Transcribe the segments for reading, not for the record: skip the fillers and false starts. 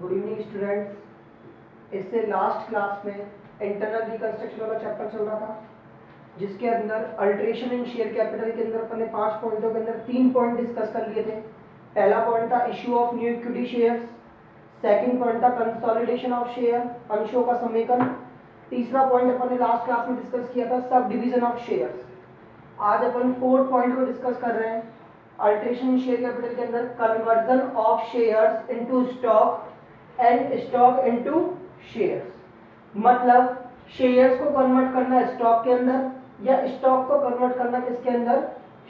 Good evening students. इससे last class में internal reconstruction वाला चैप्टर चल रहा था, जिसके अंदर अल्टरेशन इन शेयर कैपिटल के अंदर अपन ने 5 पॉइंटों के अंदर 3 पॉइंट डिस्कस कर लिए थे। पहला पॉइंट था issue of new equity shares, second point था कंसोलिडेशन ऑफ शेयर, अंशों का समेकन, तीसरा पॉइंट अपन ने लास्ट क्लास में डिस्कस किया था सब डिवीजन ऑफ शेयर्स। आज अपन फोर्थ पॉइंट को डिस्कस कर रहे हैं, अल्टरेशन इन शेयर कैपिटल के अंदर conversion of shares into stock and stock into shares. मतलब शेयर्स को कन्वर्ट करना स्टॉक के अंदर या स्टॉक को कन्वर्ट करना किसके अंदर,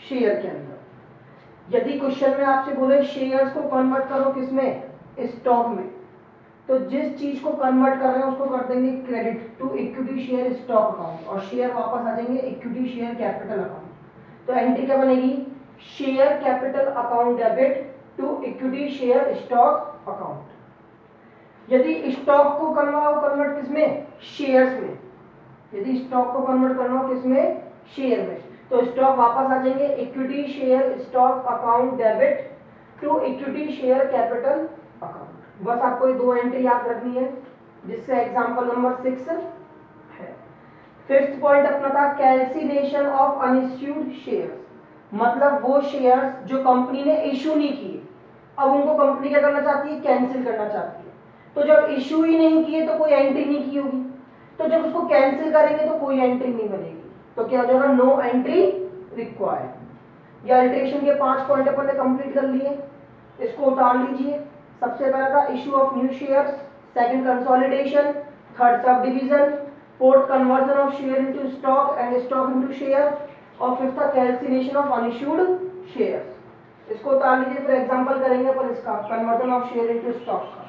शेयर के अंदर। यदि क्वेश्चन में आपसे बोले शेयर्स को कन्वर्ट करो किसमें, स्टॉक में, तो जिस चीज को कन्वर्ट कर रहे हैं उसको कर देंगे credit to equity share stock account, और शेयर वापस आ जाएंगे इक्विटी शेयर कैपिटल अकाउंट। तो एंट्री क्या बनेगी, share capital account debit to equity share stock account. यदि स्टॉक को कन्वर्ट किसमें, शेयर्स में, यदि स्टॉक को कन्वर्ट करना हो किसमें, शेयर में, तो स्टॉक वापस आ जाएंगे equity share stock account debit to equity share capital account. बस आपको ये दो एंट्री याद रखनी है, जिससे एग्जांपल नंबर 6 है। फिफ्थ पॉइंट अपना था कैंसिलेशन ऑफ अनइश्यूड शेयर्स, मतलब वो शेयर्स जो कंपनी ने इशू नहीं किए, अब उनको कंपनी क्या करना चाहती है, कैंसिल करना चाहती है। तो जब इशू ही नहीं किए तो कोई एंट्री नहीं की होगी, तो जब उसको कैंसिल करेंगे तो कोई एंट्री नहीं बनेगी, तो क्या हो जाएगा, नो एंट्री रिक्वायर्ड। ये अल्टरेशन के 5 पॉइंट अपन ने कंप्लीट कर लिए, इसको उतार लीजिए। सबसे पहला था issue of new shares, second consolidation, third sub division, fourth conversion of share into stock and stock into share, और फिफ्थ था कैंसिलेशन ऑफ अनइश्यूड शेयर्स। इसको उतार लीजिए, फिर एग्जांपल करेंगे अपन इसका conversion of share into stock का।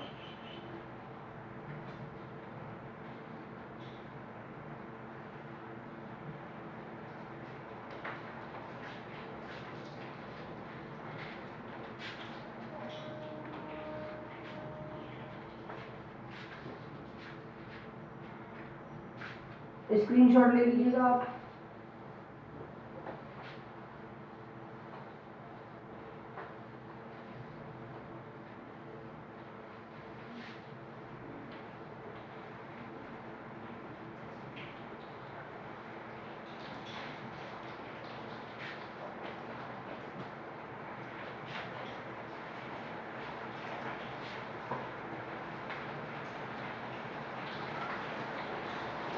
स्क्रीनशॉट ले लीजिएगा आप।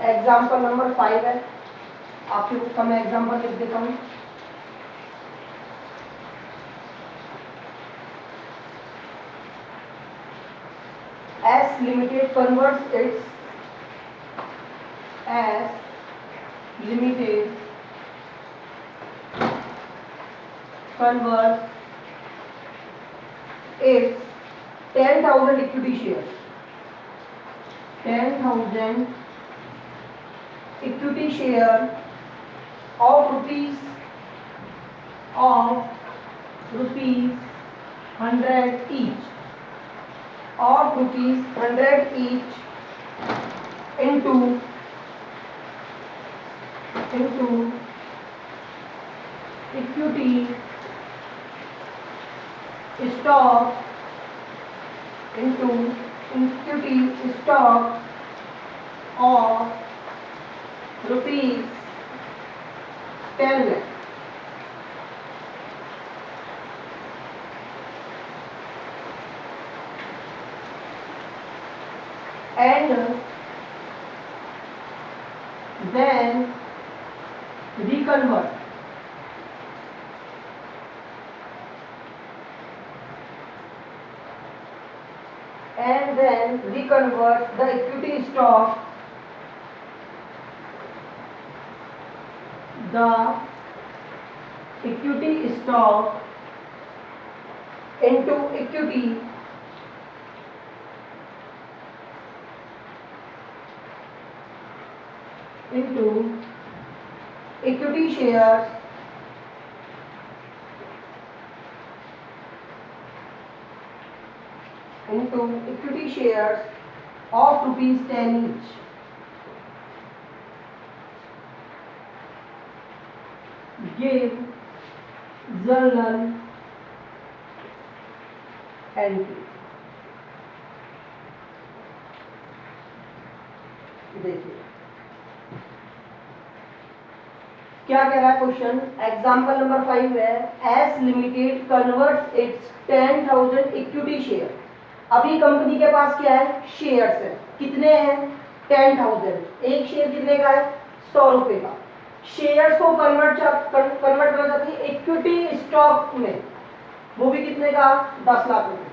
एग्जाम्पल नंबर 5 है, आपकी बुक का मैं एग्जाम्पल लिख देता हूँ। S limited converts it's, S limited converts it's 10,000 equity share, 10,000 equity share of rupees 100 each, of rupees 100 each into equity stock, into equity stock of rupees 10 lakh, and then reconvert the equity stock, into equity shares of rupees 10 each. Give journal entry। देखिए क्या कह रहा है question, example number 5 है S limited converts it's 10,000 equity share. अभी company के पास क्या है, शेयर्स है, कितने हैं 10,000, एक शेयर कितने का है 100 रुपए का। शेयर्स को कन्वर्ट करना चाहती है इक्विटी स्टॉक में, वो भी कितने का 10 लाख रुपए।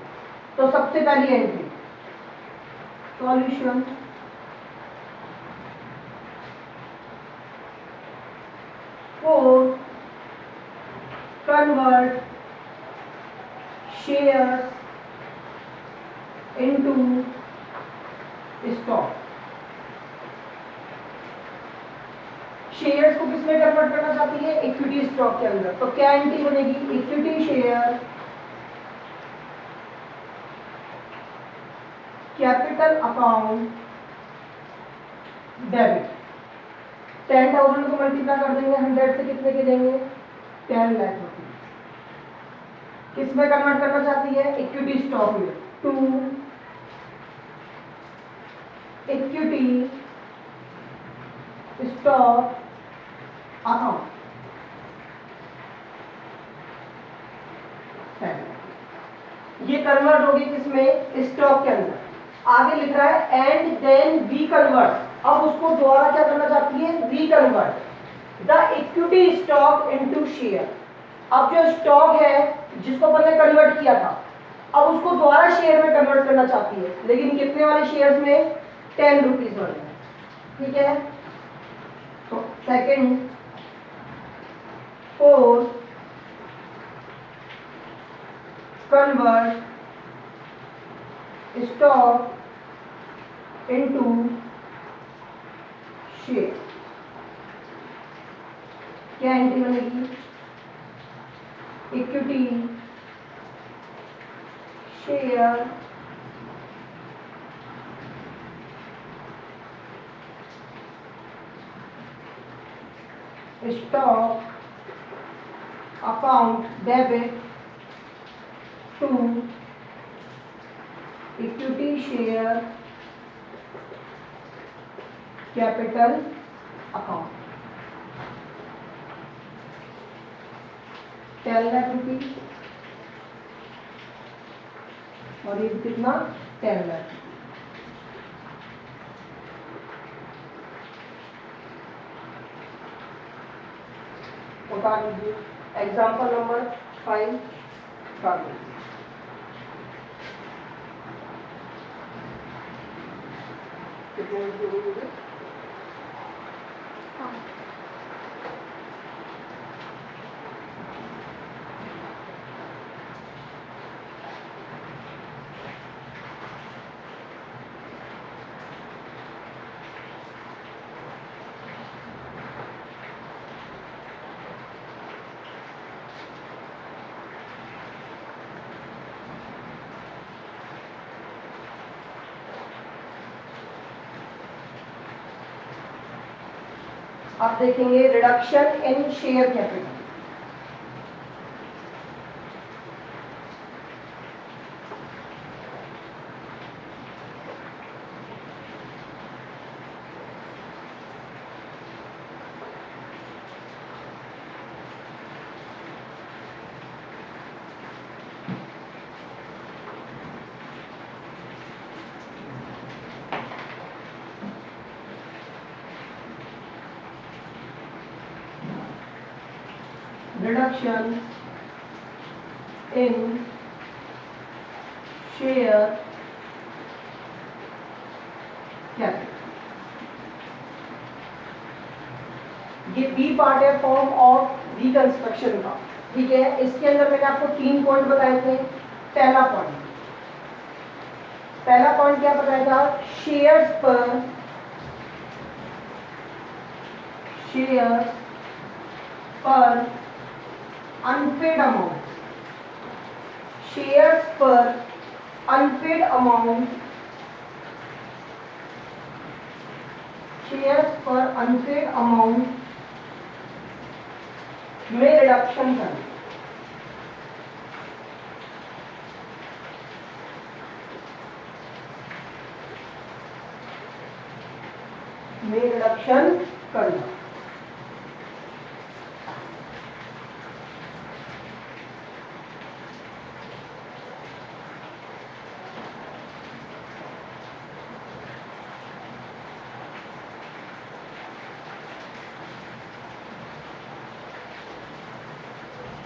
तो सबसे पहली entry solution for convert shares into stock। Shares को किसमें कन्वर्ट करना चाहती है, इक्विटी स्टॉक के अंदर। तो क्या एंट्री बनेगी, equity share capital account debit. 10,000 को मल्टीप्लाई कर देंगे 100 से, कितने के देंगे 10 लाख रुपए। किसमें कन्वर्ट करना चाहती है, इक्विटी स्टॉक में, टू इक्विटी स्टॉक अकाउंट। ये कन्वर्ट होगी किसमें, स्टॉक के अंदर। आगे लिख रहा है एंड देन वी कन्वर्ट, अब उसको दोबारा क्या करना चाहती है, we convert the equity stock into share. अब जो स्टॉक है जिसको अपन ने कन्वर्ट किया था, अब उसको दोबारा शेयर में कन्वर्ट करना चाहती है, लेकिन कितने वाले शेयर्स में 10 रुपीज वाले। ठीक है, तो second for convert stock into share. क्या एंट्री बनेगी, equity share stock account debit to equity share capital account. 10 lakh rupees और ये कितना 10 लाख। उतार लीजिए एग्जाम्पल नंबर 5 उतार लीजिए। कितने रुपये अब देखेंगे reduction in share capital. Reduction in share capital। ये बी पार्ट है फॉर्म ऑफ रिकंस्ट्रक्शन का। ठीक है, इसके अंदर मैंने आपको 3 पॉइंट बताए थे। पहला पॉइंट क्या बताया था, शेयर्स पर अनपेड अमाउंट, शेयर्स पर अनपेड अमाउंट, शेयर्स पर अनपेड अमाउंट में रिडक्शन करना। में रिडक्शन करना।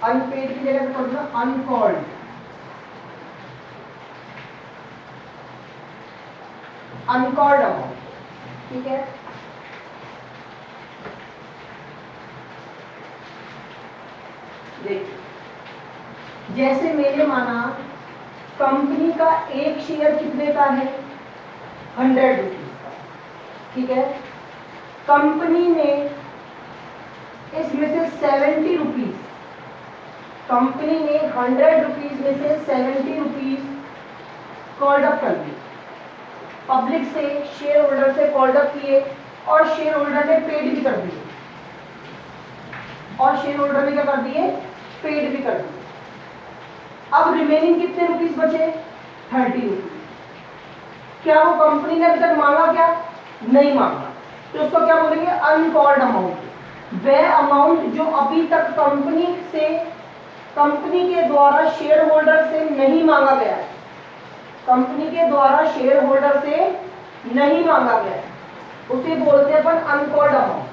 अनपेड की जगह पे पढ़ना अनकॉल्ड। अनकॉल्ड अमाउंट, ठीक है। देखिए, जैसे मैंने माना कंपनी का एक शेयर कितने का है, 100 रुपीज का, ठीक है। कंपनी ने इसमें से 70 रुपीज, कंपनी ने 100 रुपीज में से 70 रुपीज कॉल्ड अप कर दिए, पब्लिक से, शेयर होल्डर से कॉल्ड अप किए, और शेयर होल्डर ने पेड भी कर दिए, और शेयर होल्डर ने क्या कर दिए, पेड भी कर दिए। अब रिमेनिंग कितने रुपीस बचे, 30 रुपीज। क्या वो कंपनी ने अभी तक मांगा, क्या नहीं मांगा, तो उसको क्या बोलेंगे, अनकॉल्ड अमाउंट। वह अमाउंट जो अभी तक कंपनी के द्वारा शेयर होल्डर से नहीं मांगा गया है, कंपनी के द्वारा शेयर होल्डर से नहीं मांगा गया है, उसे बोलते हैं अपन अनकॉल्ड अमाउंट।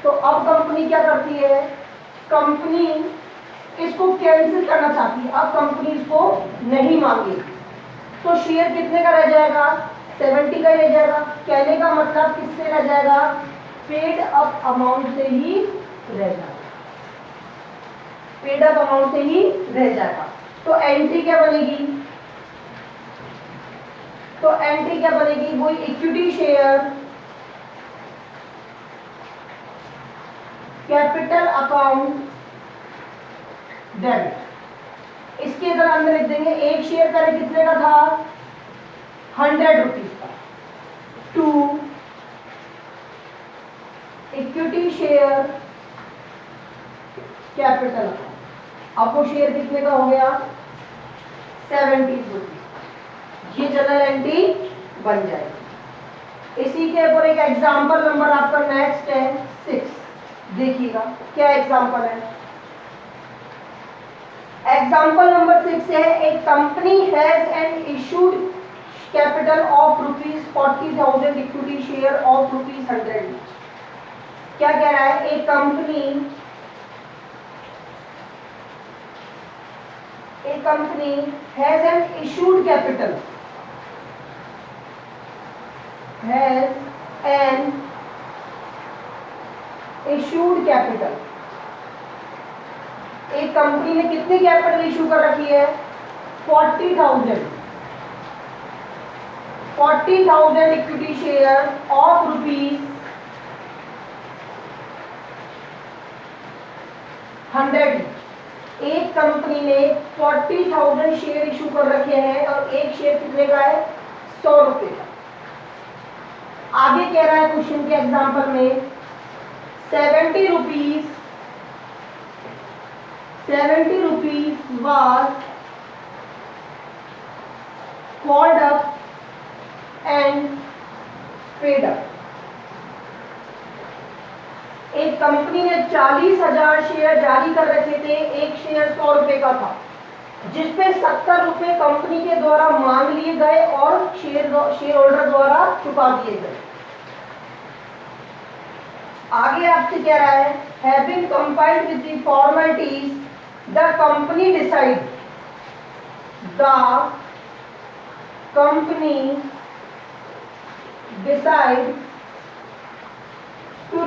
तो अब कंपनी क्या करती है, कंपनी इसको कैंसिल करना चाहती है, अब कंपनी इसको नहीं मांगी, तो शेयर कितने का रह जाएगा, 70 का ही रह जाएगा। कहने का मतलब किससे रह जाएगा, पेड अप अमाउंट से ही रह जाएगा, पेड अप अमाउंट से ही रह जाएगा। तो एंट्री क्या बनेगी, तो एंट्री क्या बनेगी, वही equity share capital account debit. इसके अगर अंदर लिख देंगे, एक शेयर पहले कितने का था, 100 रुपीज का, to equity share capital account. अब वो शेयर कितने का हो गया, 70 रुपीज। ये जनरल एंट्री बन जाएगी। इसी के ऊपर एक एग्जाम्पल नंबर आपका नेक्स्ट है 6, देखिएगा क्या एग्जाम्पल है। एग्जाम्पल नंबर 6 है, a company has an issued capital of ₹40,000 equity share of ₹100। क्या कह रहा है, a company has an issued capital, has an issued capital. एक कंपनी ने कितनी कैपिटल इशू कर रखी है, 40,000 इक्विटी शेयर ऑफ ₹100। एक कंपनी ने 40,000 शेयर इशू कर रखे हैं और एक शेयर कितने का है, 100 रुपए का। आगे कह रहा है क्वेश्चन के एग्जांपल में 70 rupees was called up and paid up। एक कंपनी ने 40,000 शेयर जारी कर रखे थे, एक शेयर 100 रुपए का था, जिसपे 70 रुपए कंपनी के द्वारा मांग लिए गए और शेयर होल्डर द्वारा चुका दिए गए। आगे आपसे कह रहा है, having complied with the formalities the company decide to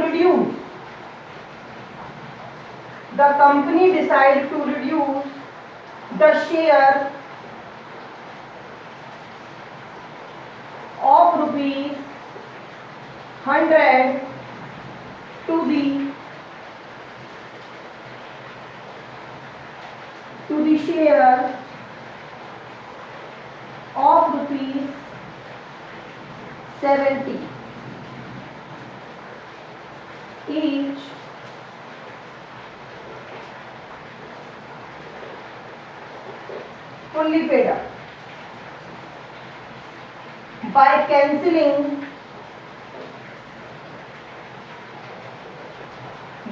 reduce the share of ₹100 to the share of ₹70 each fully paid up by cancelling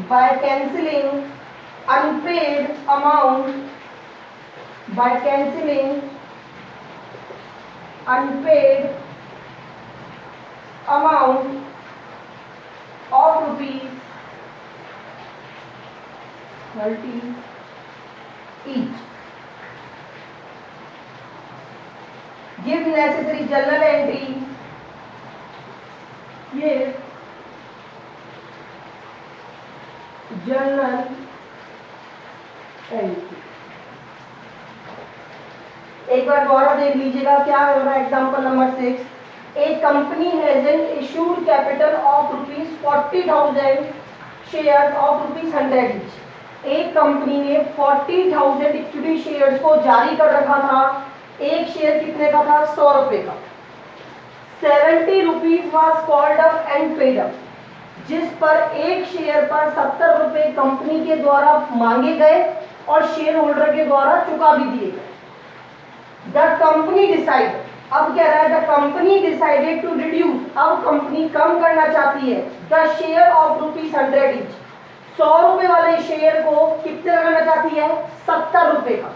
by cancelling unpaid amount, by cancelling unpaid amount of rupees 30 each. Give necessary journal entry. Give journal entry. एक बार दोबारा देख लीजिएगा क्या हो रहा है। Example number 6, A company has an issued capital of ₹40,000 share of ₹100 each. एक company ने 40,000 इक्विटी शेयर्स को जारी कर रखा था। एक शेयर कितने का था? 100 रुपए का। 70 rupees was called up and paid up, जिस पर एक शेयर पर 70 रुपए कंपनी के द्वारा मांगे गए और शेयर होल्डर के द्वारा चुका भी दिए गए। द कंपनी डिसाइड, अब क्या रहा है? The company decided to reduce, अब कंपनी कम करना चाहती है द शेयर ऑफ ₹100 ईच। 100 रुपए वाले शेयर को कितने लगाना चाहती है? 70 रुपए का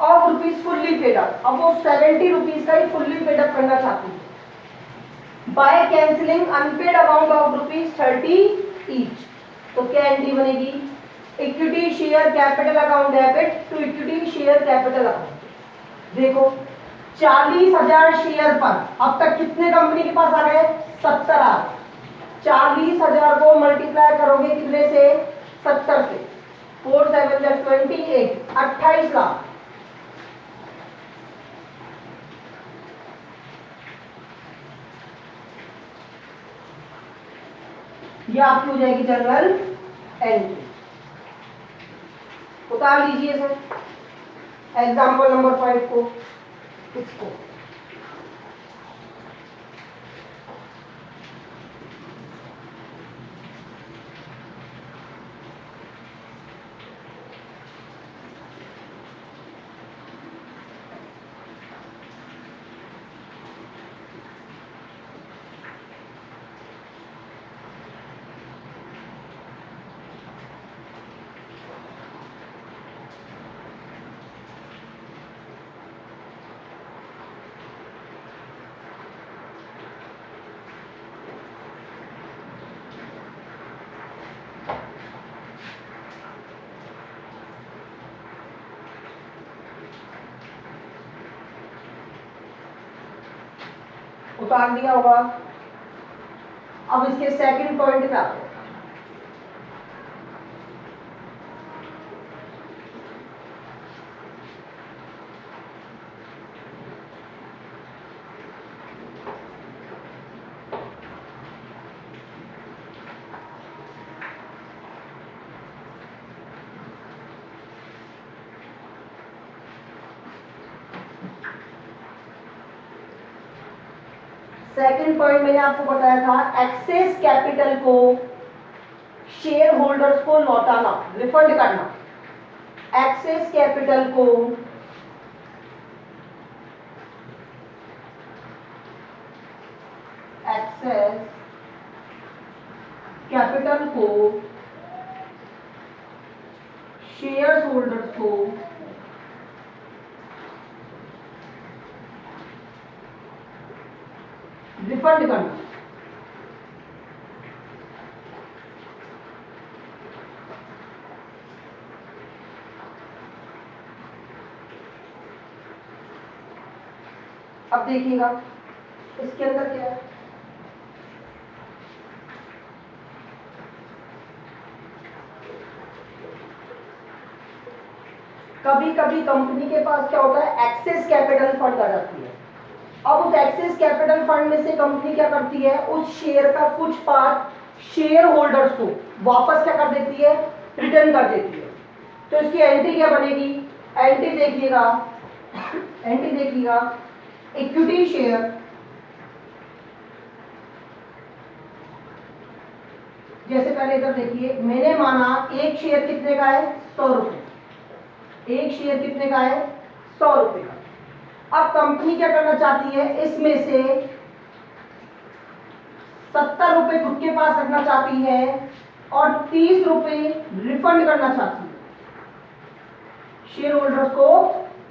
of rupees fully paid up. अब वो 70 रुपीज का ही फुल्ली पेड अप करना चाहती है by cancelling unpaid amount of ₹30 each. तो क्या एंट्री बनेगी? Equity share capital account debit to equity share capital account. देखो 40,000 शेयर पर अब तक कितने कंपनी के पास आ गए? 70 आ गए। 40,000 को मल्टीप्लाई करोगे कितने से? 70 से। 4 7 28, 28 लाख। ये आपकी हो जाएगी जर्नल एंट्री। उतार लीजिए सर एग्जाम्पल नंबर 5 को, 6 को। उतार दिया होगा। अब इसके सेकंड पॉइंट पे आते हैं। सेकंड पॉइंट मैंने आपको बताया था, एक्सेस कैपिटल को शेयर होल्डर्स को लौटाना, रिफंड करना। एक्सेस कैपिटल को शेयर होल्डर्स को रिफंड करना। अब देखिएगा इसके अंदर क्या है। कभी कभी कंपनी के पास क्या होता है, एक्सेस कैपिटल फंड आ जाती है। अब उस एक्सेस कैपिटल फंड में से कंपनी क्या करती है, उस शेयर का कुछ पार्ट शेयर होल्डर्स को वापस क्या कर देती है, रिटर्न कर देती है। तो इसकी एंट्री क्या बनेगी, एंट्री देखिएगा, एंट्री देखिएगा, इक्विटी शेयर जैसे पहले इधर देखिए, मैंने माना एक शेयर कितने का है, 100 रुपए। एक शेयर कितने का है, 100 रुपए का। अब कंपनी क्या करना चाहती है, इसमें से 70 रुपए खुद के पास रखना चाहती है और 30 रुपए रिफंड करना चाहती है, शेयर होल्डर्स को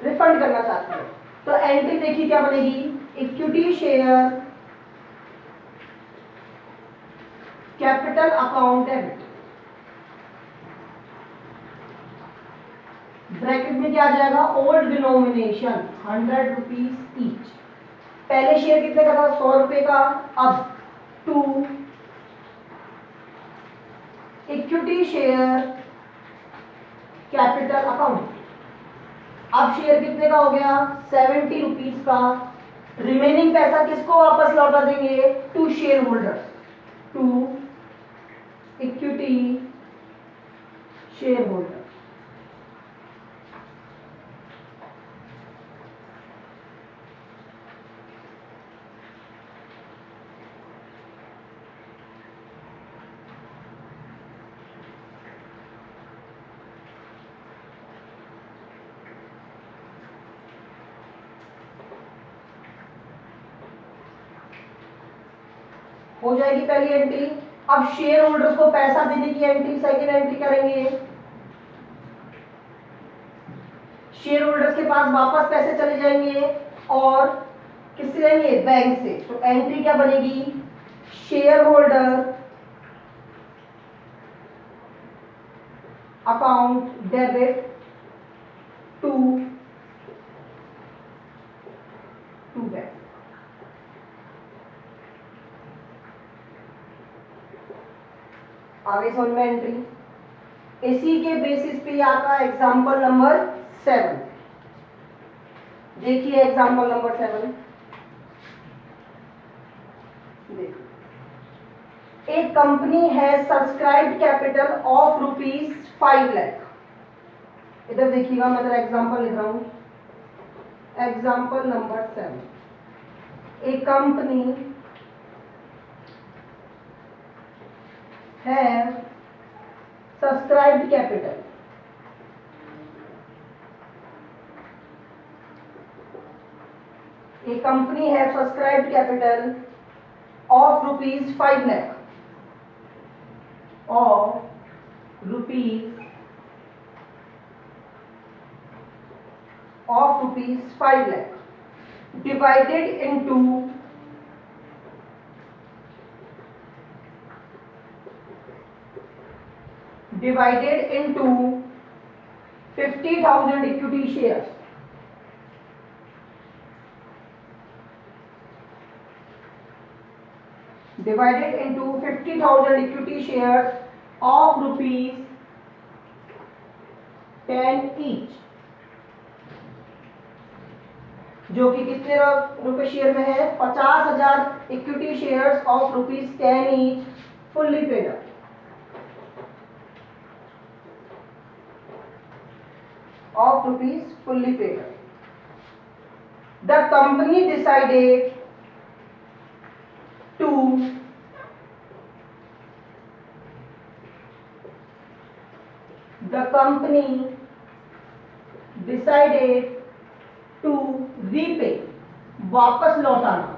रिफंड करना चाहती है। तो एंट्री देखिए क्या बनेगी, equity share capital account debit, bracket में क्या आ जाएगा, ओल्ड डिनोमिनेशन 100 रुपीज ईच। पहले शेयर कितने का था, 100 रुपए का, अब to equity share capital account, अब शेयर कितने का हो गया, 70 रुपीज का। रिमेनिंग पैसा किसको वापस लौटा देंगे, to shareholders, to equity shareholder. हो जाएगी पहली एंट्री। अब शेयर होल्डर्स को पैसा देने की एंट्री, सेकंड एंट्री करेंगे, शेयर होल्डर्स के पास वापस पैसे चले जाएंगे और किससे जाएंगे, बैंक से। तो एंट्री क्या बनेगी, shareholder account debit to bank. आगे समझ में एंट्री। इसी के बेसिस पे आपका एग्जांपल नंबर 7, देखिए एग्जांपल नंबर 7 देखिए, एक कंपनी है सब्सक्राइब्ड कैपिटल ऑफ ₹5 लाख। इधर देखिएगा, मैं इधर एग्जांपल लिख रहा हूं, एग्जांपल नंबर 7, एक कंपनी है subscribed capital a company has subscribed capital of ₹5 lakh, of ₹5 lakh, divided into 50,000 equity shares, divided into 50,000 equity shares of ₹10 each, जो कि कितने रुपए शेयर में है, 50,000 equity shares of ₹10 each, fully paid up. of rupees fully paid up. The company decided to repay, वापस लौटाना,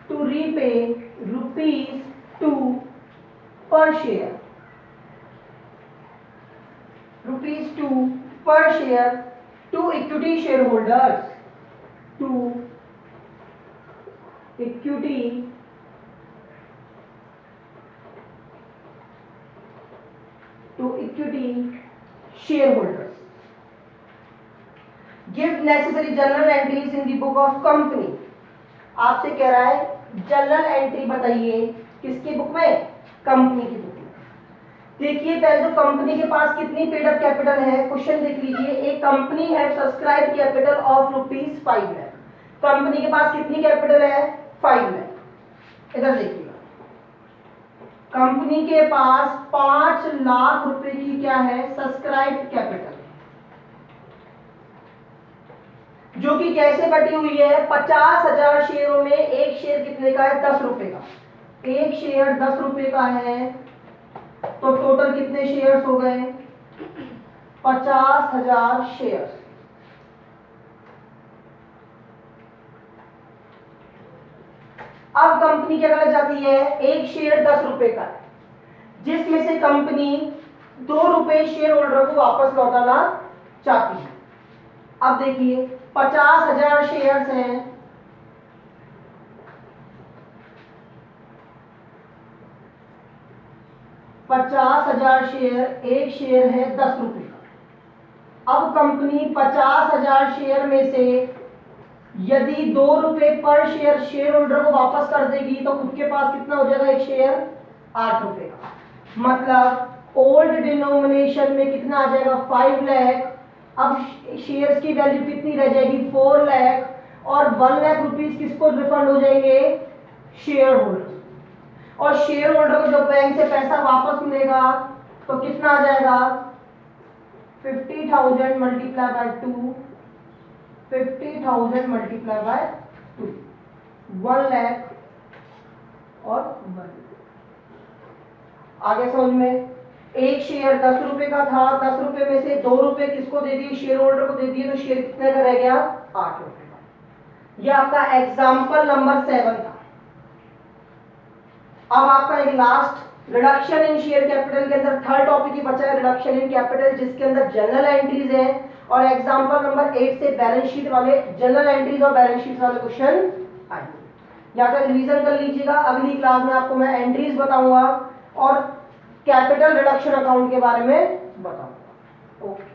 to repay ₹2 per share, ₹2 per share to equity shareholders, to equity shareholders. Give necessary journal entries in the book of company. आपसे कह रहा है journal entry बताइए, किसकी book में, company की बुक में। देखिए पहले तो कंपनी के पास कितनी पेड अप कैपिटल है, क्वेश्चन देख लीजिए, एक कंपनी है subscribe capital of ₹5 lakh, company के पास कितनी कैपिटल है, 5 लाख। इधर देखिएगा, कंपनी के पास 5 लाख रुपए की क्या है, सब्सक्राइब कैपिटल, जो कि कैसे बटी हुई है, 50,000 शेयरों में एक शेयर कितने का है, 10 रुपए का, एक शेयर 10 रुपए का है, तो टोटल कितने शेयर्स हो गए, 50,000 शेयर्स। अब कंपनी क्या करना चाहती है, एक शेयर 10 रुपए का है, जिसमें से कंपनी 2 रुपए शेयर होल्डर को वापस लौटाना चाहती है। अब देखिए 50,000 शेयर्स हैं, 50,000 शेयर, एक शेयर है 10 रुपए का। अब कंपनी 50,000 शेयर में से यदि 2 रुपए पर शेयर शेयर होल्डर को वापस कर देगी तो खुद के पास कितना हो जाएगा एक शेयर 8 रुपए का। मतलब ओल्ड डिनोमिनेशन में कितना आ जाएगा 5 लाख। अब शेयर्स की वैल्यू कितनी रह जाएगी 4 लाख और 1 लाख रुपीस किसको रिफंड हो जाएंगे शेयर होल्डर। और शेयर होल्डर को जब बैंक से पैसा वापस मिलेगा तो कितना आ जाएगा 50,000 multiply by 2, 50,000 multiply by 2, 1 lakh और 1। आगे समझ में, एक शेयर 10 रुपए का था, 10 रुपए में से 2 रुपए किसको दे दिए शेयर होल्डर को दे दिए, तो शेयर कितने का रह गया 8 रुपए का। यह आपका एग्जाम्पल नंबर 7 था। अब आपका एक last reduction in share capital के अंदर थर्ड टॉपिक ही बचा है रिडक्शन इन कैपिटल, जिसके अंदर जनरल एंट्रीज है और एग्जांपल नंबर 8 से बैलेंस शीट वाले जनरल एंट्रीज और बैलेंस शीट वाले क्वेश्चन आएंगे। यहाँ तक रिवीजन कर लीजिएगा। अगली क्लास में आपको मैं एंट्रीज बताऊंगा और कैपिटल रिडक्शन अकाउंट के बारे में बताऊंगा। ओके।